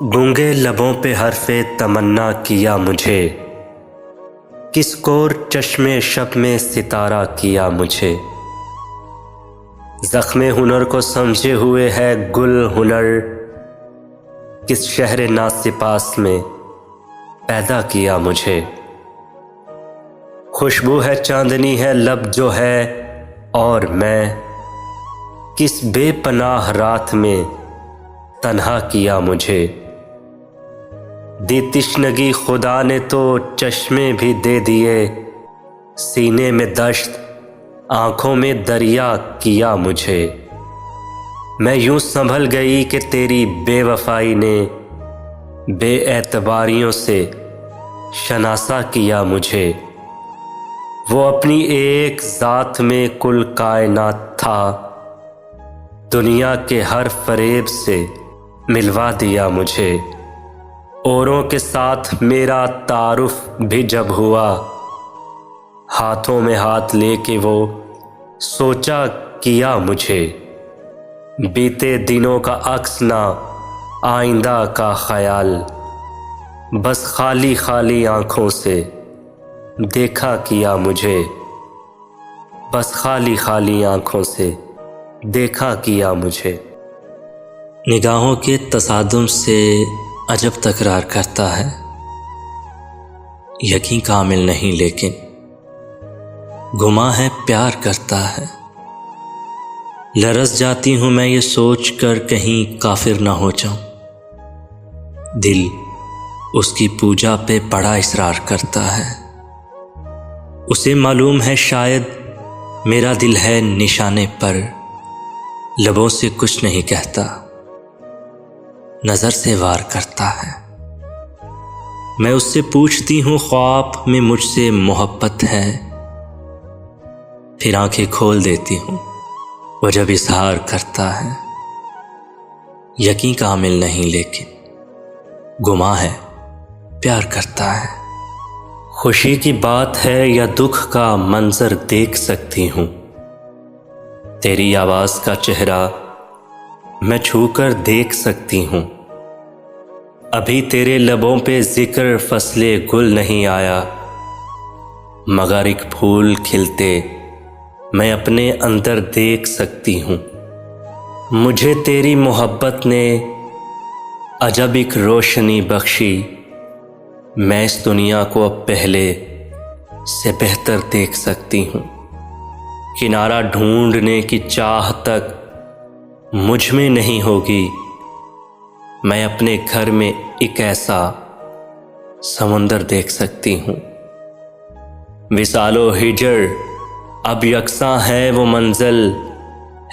गूंगे लबों पे हरफे तमन्ना किया मुझे, किस कोर चश्मे शब में सितारा किया मुझे। ज़ख्मे हुनर को समझे हुए है गुल हुनर, किस शहर नासिपास में पैदा किया मुझे। खुशबू है चांदनी है लब जो है, और मैं किस बेपनाह रात में तन्हा किया मुझे। दी तिश्नगी खुदा ने तो चश्मे भी दे दिए, सीने में दश्त आँखों में दरिया किया मुझे। मैं यूं संभल गई कि तेरी बेवफाई ने बेएतबारियों से शनासा किया मुझे। वो अपनी एक ज़ात में कुल कायनात था, दुनिया के हर फरेब से मिलवा दिया मुझे। औरों के साथ मेरा तारुफ भी जब हुआ, हाथों में हाथ लेके वो सोचा किया मुझे। बीते दिनों का अक्स ना आइंदा का ख्याल, बस खाली खाली आँखों से देखा किया मुझे। बस खाली खाली आँखों से देखा किया मुझे। निगाहों के तसादुम से अजब तकरार करता है, यकीन कामिल नहीं लेकिन गुमा है प्यार करता है। लरस जाती हूँ मैं ये सोच कर कहीं काफिर ना हो जाऊं। दिल उसकी पूजा पे बड़ा इसरार करता है, उसे मालूम है शायद मेरा दिल है निशाने पर। लबों से कुछ नहीं कहता, नज़र से वार करता है। मैं उससे पूछती हूँ ख्वाब में मुझसे मोहब्बत है, फिर आंखें खोल देती हूँ वो जब इजहार करता है। यकीन कामिल नहीं लेकिन गुमा है प्यार करता है। खुशी की बात है या दुख का मंजर देख सकती हूँ, तेरी आवाज़ का चेहरा मैं छूकर देख सकती हूँ। अभी तेरे लबों पे जिक्र फसले गुल नहीं आया, मगर एक फूल खिलते मैं अपने अंदर देख सकती हूँ। मुझे तेरी मोहब्बत ने अजब एक रोशनी बख्शी, मैं इस दुनिया को अब पहले से बेहतर देख सकती हूँ। किनारा ढूंढने की चाह तक मुझ में नहीं होगी, मैं अपने घर में एक ऐसा समुंदर देख सकती हूँ। विसालो हिजर अब यकसां है वो मंजिल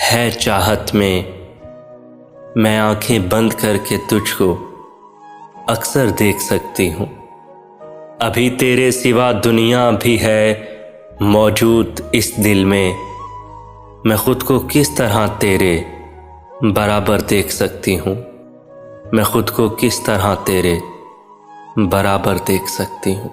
है चाहत में, मैं आंखें बंद करके तुझको अक्सर देख सकती हूँ। अभी तेरे सिवा दुनिया भी है मौजूद इस दिल में, मैं खुद को किस तरह तेरे बराबर देख सकती हूँ। मैं खुद को किस तरह तेरे बराबर देख सकती हूँ।